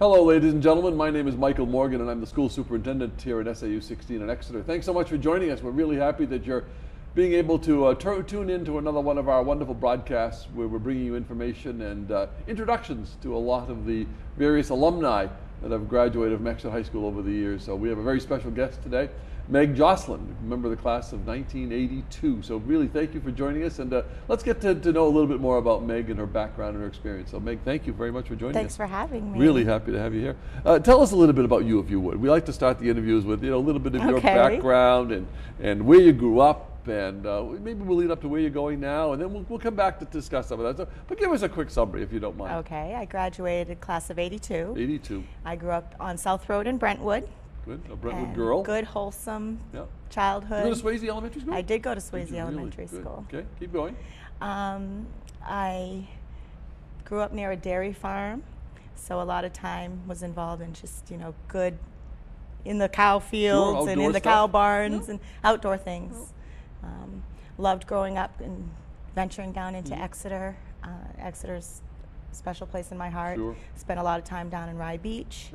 Hello, ladies and gentlemen. My name is Michael Morgan, and I'm the school superintendent here at sau16 in Exeter. Thanks so much for joining us. We're really happy that you're being able to tune in to another one of our wonderful broadcasts where we're bringing you information and introductions to a lot of the various alumni that have graduated from Exeter High School over the years. So we have a very special guest today, Meg Josalen, member of the class of 1982. So really thank you for joining us, and let's get to know a little bit more about Meg and her background and her experience. So Meg, thank you very much for joining us. Thanks for having me. Really happy to have you here. Tell us a little bit about you, if you would. We like to start the interviews with a little bit of your background and where you grew up, and maybe we'll lead up to where you're going now, and then we'll come back to discuss some of that. So, but give us a quick summary, if you don't mind. Okay, I graduated class of 82. 82. I grew up on South Road in Brentwood. Good, a Brentwood girl. Good, wholesome childhood. You go to Swayze Elementary School? I did go to Swayze Elementary School. Okay, keep going. I grew up near a dairy farm, so a lot of time was involved in just, good in the cow fields and in the cow barns and outdoor things. Loved growing up and venturing down into Exeter. Exeter's a special place in my heart. Sure. Spent a lot of time down in Rye Beach.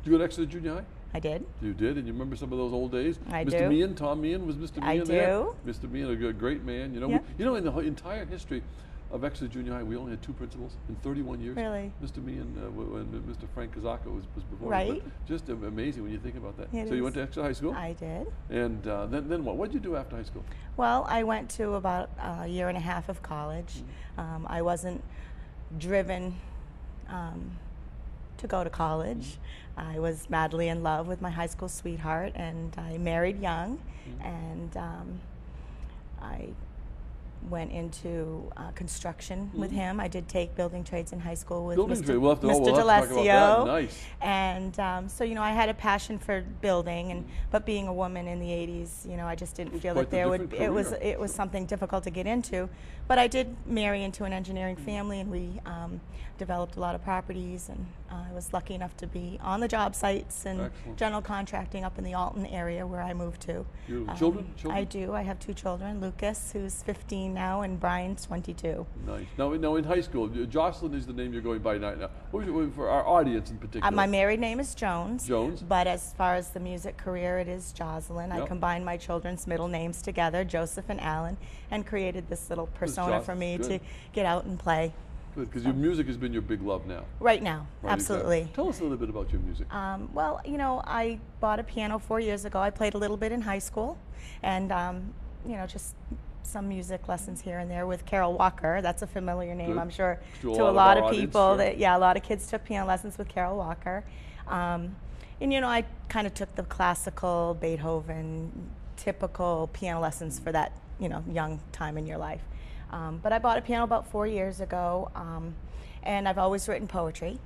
Did you go to Exeter Junior High? I did. You did, and you remember some of those old days? I Mr. do. Meehan, Tom Meehan, was Mr. Meehan there? I do. Mr. Meehan, a great man. In the entire history of Exeter Junior High, we only had 2 principals in 31 years. Really? Mr. Meehan and Mr. Frank Kazaka was before. Right. But just amazing when you think about that. So you went to Exeter High School? I did. And then what? What did you do after high school? Well, I went to about a year and a half of college. I wasn't driven to go to college. I was madly in love with my high school sweetheart, and I married young, and I went into construction with him. I did take building trades in high school with Mr. D'Alessio. Nice. And so, I had a passion for building, but being a woman in the 80s, I just didn't feel that it was something difficult to get into. But I did marry into an engineering family, and we developed a lot of properties, and I was lucky enough to be on the job sites and general contracting up in the Alton area where I moved to. Children? I do. I have 2 children, Lucas, who's 15 now, and Brian's 22. Nice. Now in high school, Jocelyn is the name you're going by now. What was it for our audience in particular? My married name is Jones. Jones. But as far as the music career, it is Josalen. I combined my children's middle names together, Joseph and Alan, and created this little persona for me to get out and play. Good, because your music has been your big love now. Right now, absolutely. Exactly. Tell us a little bit about your music. Well, I bought a piano 4 years ago. I played a little bit in high school, and just some music lessons here and there with Carol Walker. That's a familiar name, I'm sure, to a lot of people. A lot of kids took piano lessons with Carol Walker. And I kind of took the classical, Beethoven, typical piano lessons for that, young time in your life. But I bought a piano about 4 years ago, and I've always written poetry.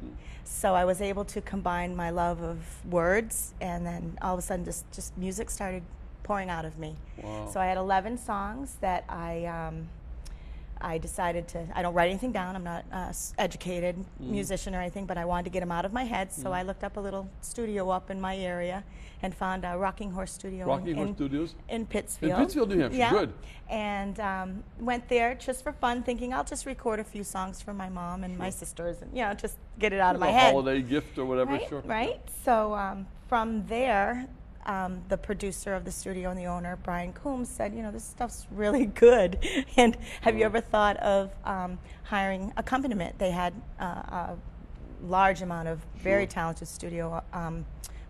So I was able to combine my love of words, and then all of a sudden just music started pouring out of me. Wow. So I had 11 songs that I decided to, I don't write anything down, I'm not an educated musician or anything, but I wanted to get them out of my head, so I looked up a little studio up in my area and found a Rocking Horse Studio in Pittsfield. In Pittsfield, New Hampshire, good. And went there just for fun, thinking I'll just record a few songs for my mom and my sisters, and just get it out of my head. A holiday gift or whatever, sure. Right, so from there, the producer of the studio and the owner, Brian Coombs, said, this stuff's really good. And have you ever thought of hiring accompaniment? They had a large amount of very talented studio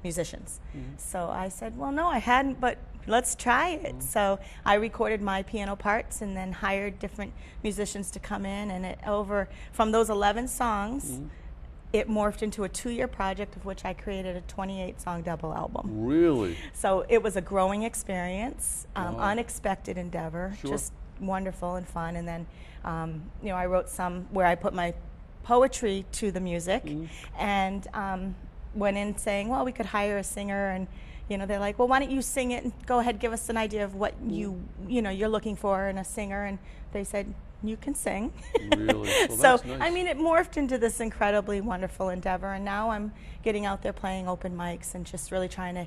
musicians. So I said, well, no, I hadn't, but let's try it. So I recorded my piano parts and then hired different musicians to come in. And from those 11 songs, it morphed into a 2-year project of which I created a 28-song double album. Really? So it was a growing experience, unexpected endeavor, just wonderful and fun. And then, I wrote some where I put my poetry to the music, and went in saying, well, we could hire a singer, and they're like, well, why don't you sing it and go ahead, give us an idea of what you're looking for in a singer. And they said, you can sing. Really? Well, So, that's nice. I mean, it morphed into this incredibly wonderful endeavor, and now I'm getting out there playing open mics and just really trying to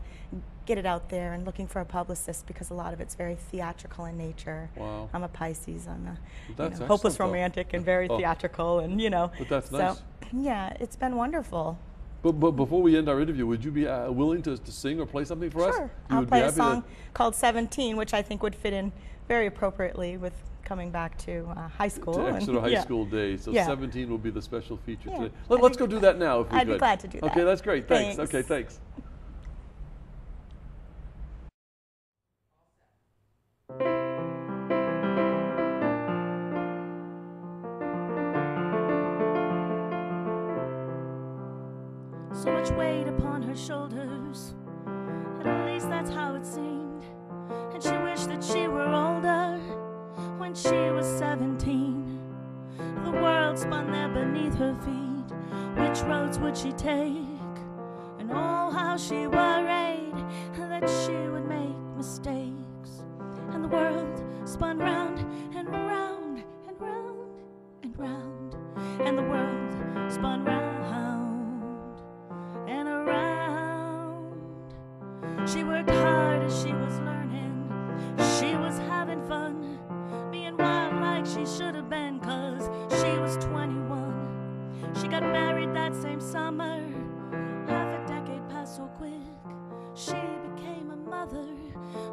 get it out there and looking for a publicist because a lot of it's very theatrical in nature. Wow. I'm a Pisces. I'm a That's hopeless excellent, though. romantic and very theatrical, and But that's nice. So, yeah, it's been wonderful. But before we end our interview, would you be willing to sing or play something for us? Sure. You I'll would be play a happy song called 17, which I think would fit in very appropriately with coming back to high school. to Exeter High yeah. School days. So Yeah. 17 will be the special feature Yeah. today. I Let's think go do that now if we I'd could. be glad to do that. Okay, that's great. Thanks. Thanks. Okay, thanks. So much weight upon her shoulders, at least that's how it seemed. And she wished that she were older when she was 17. The world spun there beneath her feet. Which roads would she take? And oh, how she worried that she would make mistakes. And the world spun round and round and round and round. And the world spun round and around. She worked hard as she was learning. She was having fun, being wild like she should have been, 'cause she was 21. She got married that same summer. Half a decade passed so quick. She became a mother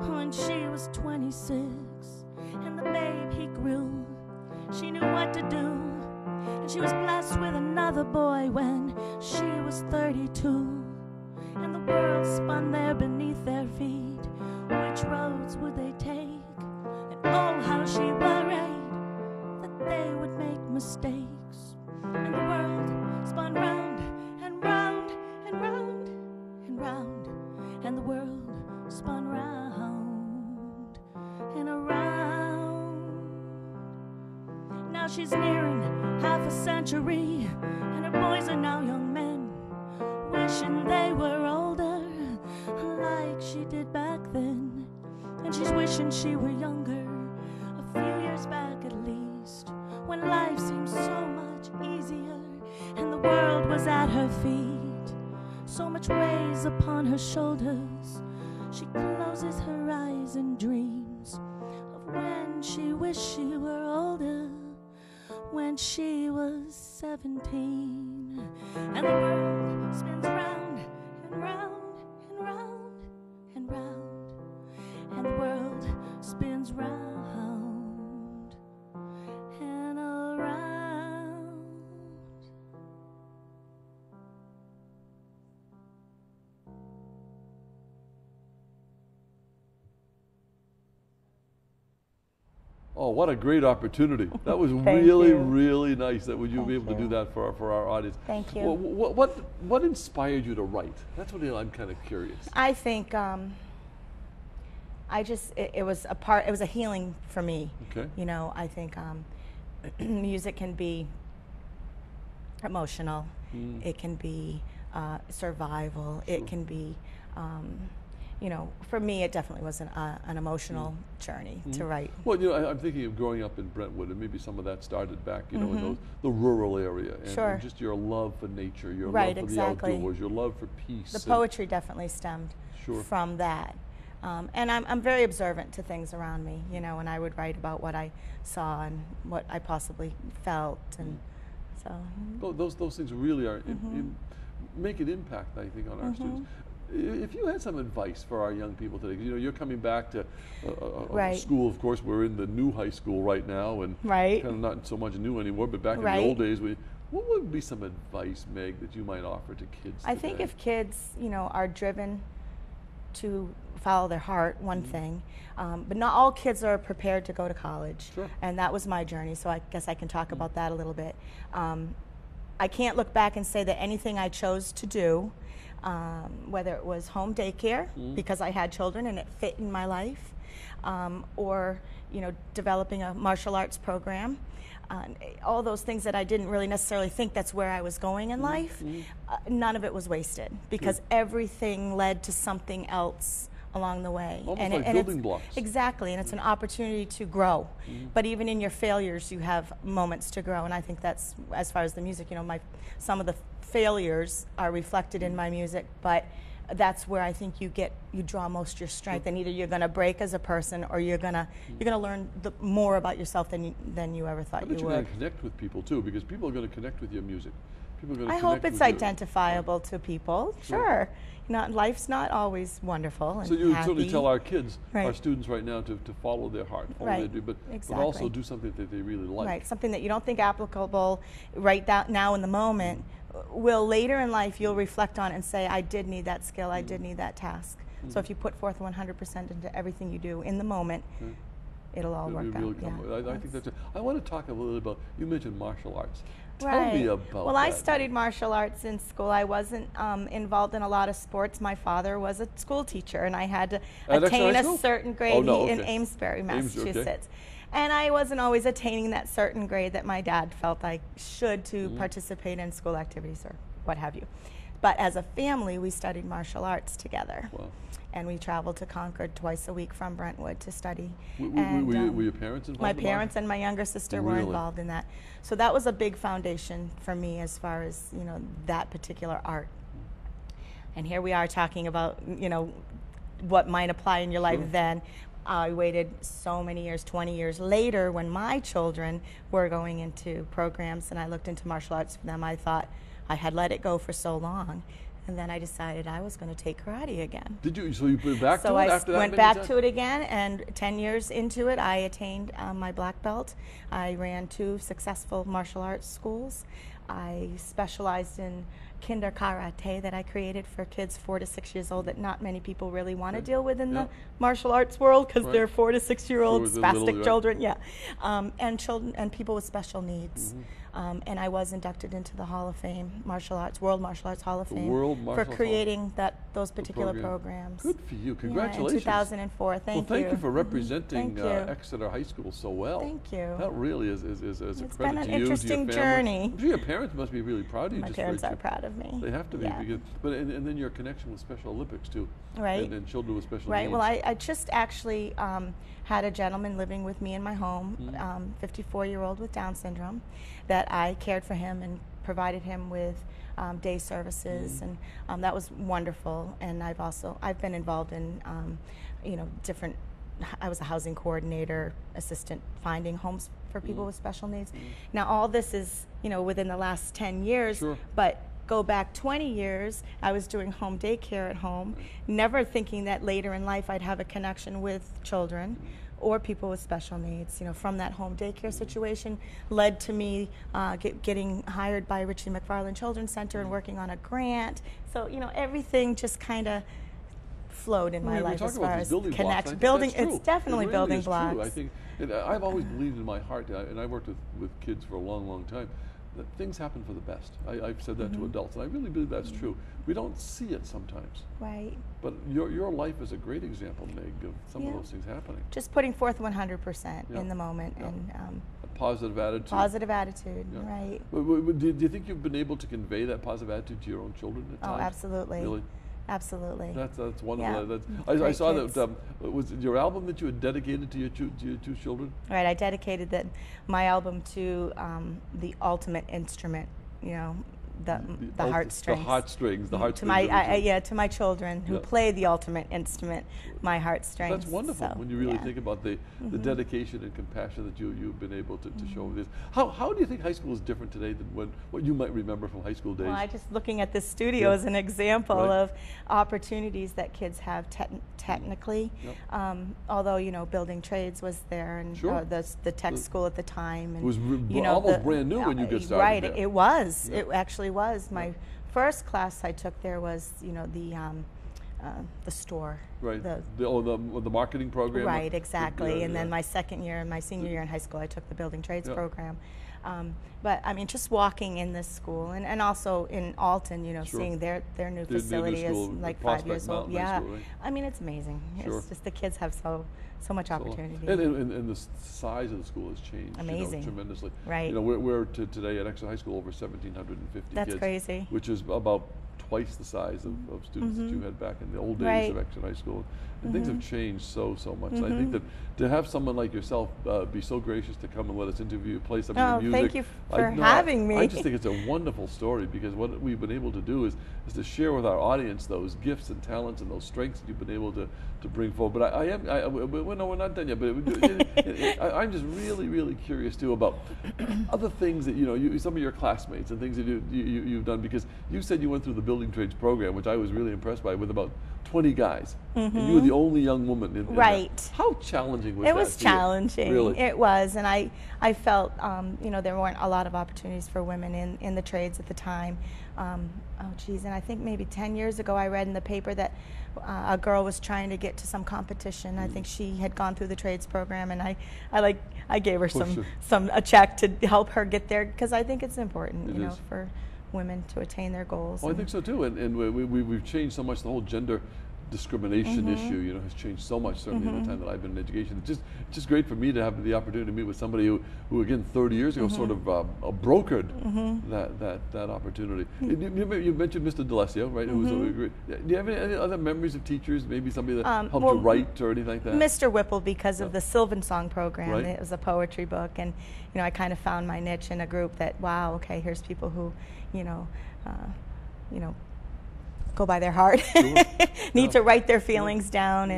when she was 26. And the babe, he grew. She knew what to do. And she was blessed with another boy when she was 32. And the world spun there beneath their feet. Which roads would they take? And oh, how she worried that they would make mistakes. And the world spun round and round and round and round. And the world spun round and around. Now she's nearing half a century, and her boys are now young men, wishing they were older like she did back then. And she's wishing she were younger, a few years back at least, when life seemed so much easier and the world was at her feet. So much weighs upon her shoulders. She closes her eyes and dreams of when she wished she were older, when she was 17. And the world spins round and round and round and round. And the world spins round and around. Oh, what a great opportunity. That was Thank really, you. really nice that would you be Thank able to do you. that for our audience. Thank you. What inspired you to write? That's what I'm kind of curious. I think it was a healing for me. Okay. You know, I think music can be emotional. It can be survival. Sure. It can be, you know, for me, it definitely was an emotional journey to write. Well, you know, I'm thinking of growing up in Brentwood, and maybe some of that started back, you know, in the rural area, and, Sure. and just your love for nature, your Right, love for exactly. the outdoors, your love for peace. The and- poetry definitely stemmed Sure. from that. And I'm very observant to things around me, you know, and I would write about what I saw and what I possibly felt, and so. Those things really are make an impact, I think, on our students. If you had some advice for our young people today, 'cause, you know, you're coming back to a Right. school, of course, we're in the new high school right now, and Right. kind of not so much new anymore, but back in Right. the old days, what would be some advice, Meg, that you might offer to kids I today? think if kids, you know, are driven to follow their heart, one thing, but not all kids are prepared to go to college. Sure. And that was my journey, so I guess I can talk about that a little bit. I can't look back and say that anything I chose to do, whether it was home daycare, because I had children and it fit in my life, or, you know, developing a martial arts program, all those things that I didn't really necessarily think that's where I was going in life, none of it was wasted, because everything led to something else along the way. Almost like building blocks. Exactly, and it's an opportunity to grow. But even in your failures, you have moments to grow, and I think that's, as far as the music, you know, some of the failures are reflected in my music, but that's where I think you draw most of your strength, and either you're going to break as a person, or you're gonna learn more about yourself than you ever thought you would. You're going to connect with people too, because people are going to connect with your music. People are going to I hope it's identifiable to people. Sure. You know, life's not always wonderful and so you happy. certainly tell our kids, Right. our students right now, to follow their heart, follow Right. their dream, but Exactly. also do something that they really like. Right, something that you don't think applicable right now in the moment, will later in life you'll reflect on and say, I did need that skill, I did need that task. So if you put forth 100% into everything you do in the moment, it'll all work Really out. come. I think that's it. I want to talk a little bit about, you mentioned martial arts. Tell Right. me about Well, that. I studied martial arts in school. I wasn't involved in a lot of sports. My father was a school teacher, and I had to At attain Exeter High a School? certain grade Oh, no, in okay. Amesbury, okay. Massachusetts. And I wasn't always attaining that certain grade that my dad felt I should to participate in school activities or what have you. But as a family, we studied martial arts together. Wow. And we traveled to Concord twice a week from Brentwood to study. Were your parents involved? My in parents and my younger sister were Really? involved in that. So that was a big foundation for me as far as, you know, that particular art. And here we are talking about, you know, what might apply in your life then. I waited so many years, 20 years later, when my children were going into programs and I looked into martial arts for them. I thought I had let it go for so long. And then I decided I was going to take karate again. Did you? So you went back to it after that? So I went back to it again, and 10 years into it, I attained my black belt. I ran 2 successful martial arts schools. I specialized in kinder karate that I created for kids 4 to 6 years old that not many people really want to deal with in the martial arts world, because they're 4 to 6 year old spastic children, and children and people with special needs. And I was inducted into the Hall of Fame, World Martial Arts Hall of Fame, for creating those particular programs. Good for you. Congratulations. In 2004. Thank you. Well, thank you for representing Thank you. Exeter High School so well. Thank you. That really is a credit to you, It's been an to your interesting family. journey. I'm sure your parents must be really proud of you. My just parents for- are proud of me. They have to be. Yeah. Because, and then your connection with Special Olympics too. Right. And children with special Right. needs. Well, I just actually had a gentleman living with me in my home, 54-year-old with Down syndrome, that I cared for him and provided him with day services, and that was wonderful. And I've been involved in different. I was a housing coordinator, assistant, finding homes for people with special needs. Now all this is within the last 10 years, but go back 20 years, I was doing home daycare at home, never thinking that later in life I'd have a connection with children or people with special needs. From that home daycare situation led to me getting hired by Richie McFarland Children's Center and working on a grant. So, everything just kind of flowed in my life as far as connection. It's definitely building blocks. True. I think I've always believed in my heart, and I worked with kids for a long, long time, that things happen for the best. I've said that to adults, and I really believe that's true. We don't see it sometimes. Right. But your life is a great example, Meg, of some of those things happening. Just putting forth 100% in the moment. And a positive attitude. Positive attitude, right. Do you think you've been able to convey that positive attitude to your own children at times? Oh, absolutely. Really? Absolutely. That's wonderful. Yeah. I saw that, was it your album that you had dedicated to your two children? Right, I dedicated my album to the ultimate instrument, the heartstrings. The heartstrings. To my children who play the ultimate instrument, my heartstrings. That's wonderful when you really think about the Mm-hmm. dedication and compassion that you've been able to show this. How do you think high school is different today than what you might remember from high school days? Well, I just looking at this studio as an example of opportunities that kids have technically. Although building trades was there, and the tech school at the time, and it was almost brand new when you got started. Right, there. it was. It actually was. My first class I took there was the store. Right. The marketing program. Right, exactly. And then my senior year in high school, I took the building trades program. But I mean, just walking in this school, and also in Alton, seeing their new facility is like 5 years old. School, right? I mean, it's amazing. It's just the kids have so much opportunity. And the size of the school has changed. Amazing. Tremendously. Right. We're today at Exeter High School over 1,750 kids. That's crazy. Which is about twice the size of students that you had back in the old days Right. of Exeter High School. And things have changed so much. I think that to have someone like yourself be so gracious to come and let us interview you, play some of your music. Thank you for having me. I just think it's a wonderful story, because what we've been able to do is to share with our audience those gifts and talents and those strengths that you've been able to bring forward. But we're not done yet. But I'm just really curious too about other things that some of your classmates and things that you've done, because you said you went through the building trades program, which I was really impressed by, with about 20 guys, and you were the only young woman in Right. that. How challenging was that? It was challenging. Really? It was, and I felt there weren't a lot of opportunities for women in the trades at the time. And I think maybe 10 years ago I read in the paper that a girl was trying to get to some competition. I think she had gone through the trades program, and I gave her a check to help her get there, because I think it's important, for women to attain their goals. Well, I think so too, and we've changed so much. The whole gender discrimination issue, has changed so much, certainly in the time that I've been in education. It's just great for me to have the opportunity to meet with somebody who again, 30 years ago, sort of brokered that opportunity. You mentioned Mr. D'Alessio, right? Who was great. Do you have any other memories of teachers? Maybe somebody that helped you write or anything like that? Mr. Whipple, because of the Sylvan Song program. Right. It was a poetry book, and I kind of found my niche in a group that, wow, okay, here's people who, go by their heart, need to write their feelings down,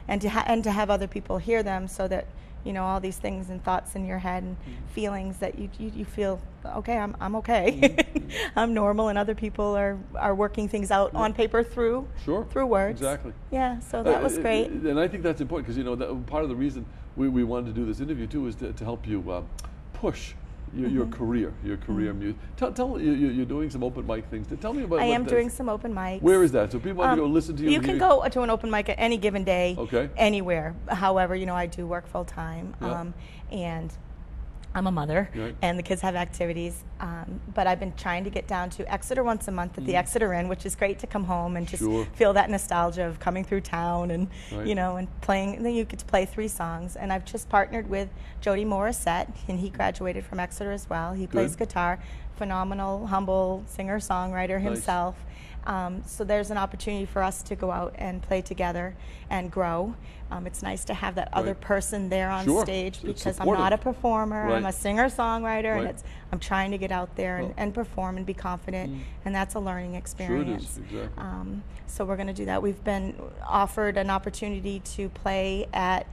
and to have other people hear them, so that all these things and thoughts in your head and feelings that you feel, okay, I'm okay, I'm normal, and other people are working things out on paper through words. Exactly. Yeah, so that was great. And I think that's important, because that part of the reason we wanted to do this interview too is to help you push your career, music. Tell you're doing some open mic things. Tell me about. I am doing some open mics. Where is that? So people want to go listen to you. You can go to an open mic at any given day. Okay. Anywhere. However, I do work full time, and I'm a mother, and the kids have activities. But I've been trying to get down to Exeter once a month at the Exeter Inn, which is great to come home and just feel that nostalgia of coming through town and and playing. And then you get to play 3 songs. And I've just partnered with Jody Morissette, and he graduated from Exeter as well. He plays guitar, phenomenal, humble singer-songwriter himself. So there's an opportunity for us to go out and play together and grow. It's nice to have that other person there on stage, because I'm not a performer. I'm a singer-songwriter, and I'm trying to get out there and perform and be confident, and that's a learning experience. Sure it is, exactly. So we're going to do that. We've been offered an opportunity to play at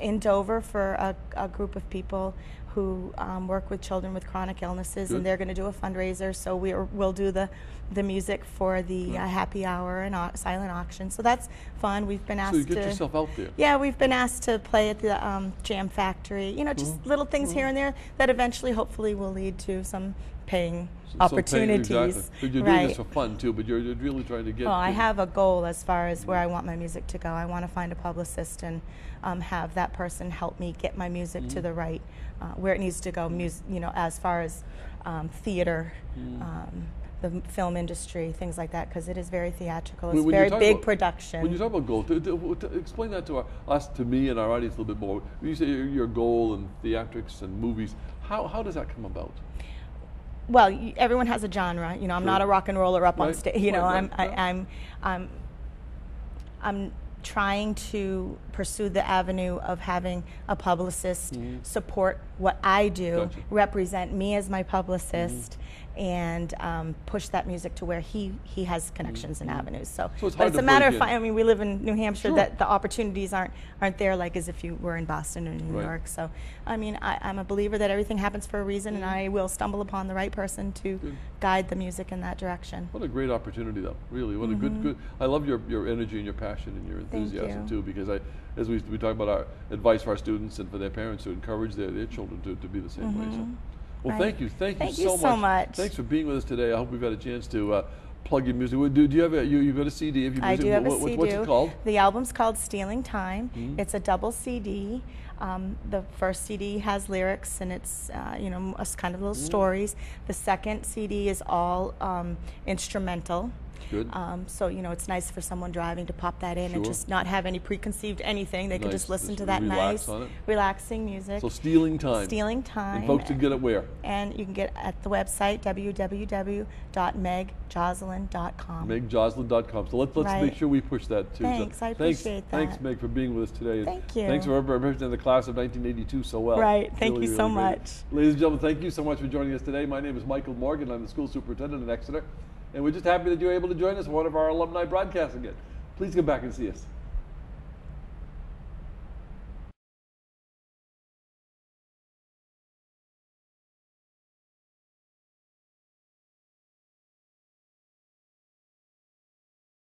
in Dover for a group of people who work with children with chronic illnesses, and they're going to do a fundraiser. So we'll do the music for the happy hour and silent auction. So that's fun. We've been asked to get yourself out there. Yeah, we've been asked to play at the Jam Factory. Just little things here and there that eventually, hopefully, will lead to some paying opportunities. Exactly. So you're doing this for fun too, but you're really trying to get. Well, I have a goal as far as where I want my music to go. I want to find a publicist and have that person help me get my music to the right where it needs to go. As far as theater, the film industry, things like that, because it is very theatrical. It's very big production. When you talk about goal, explain that to me and our audience a little bit more. When you say your goal in theatrics and movies, how does that come about? Well, everyone has a genre. I'm not a rock and roller up on stage. I'm trying to pursue the avenue of having a publicist support what I do, represent me as my publicist, and push that music to where he has connections and avenues. So it's a matter of finding. We live in New Hampshire, that the opportunities aren't there like as if you were in Boston or New York. So I'm a believer that everything happens for a reason, and I will stumble upon the right person to guide the music in that direction. What a great opportunity, though. Really, what a good. I love your energy and your passion and your enthusiasm too, because as we talk about our advice for our students and for their parents to encourage their children to be the same way. So. Well, thank you so much. Thanks for being with us today. I hope we've had a chance to plug your music. Do you have you've got a CD of your music? I do have a CD. What's it called? The album's called Stealing Time. It's a double CD. The first CD has lyrics, and it's kind of little stories. The second CD is all instrumental. Good. So, you know, it's nice for someone driving to pop that in and Sure. just not have any preconceived anything. They can Nice. just listen Just to that relax nice, on it. relaxing music. So stealing time. Stealing time. And folks can get it where? And you can get at the website, www.megjosalen.com. MegJosalen.com. So let's Right. make sure we push that too. Thanks, I appreciate that. Thanks, Meg, for being with us today. And Thank you. Thanks for representing the class of 1982 so well. Right. Thank Really, you so really great. much. Ladies and gentlemen, thank you so much for joining us today. My name is Michael Morgan. I'm the school superintendent in Exeter. And we're just happy that you're able to join us for one of our alumni broadcasts again. Please come back and see us.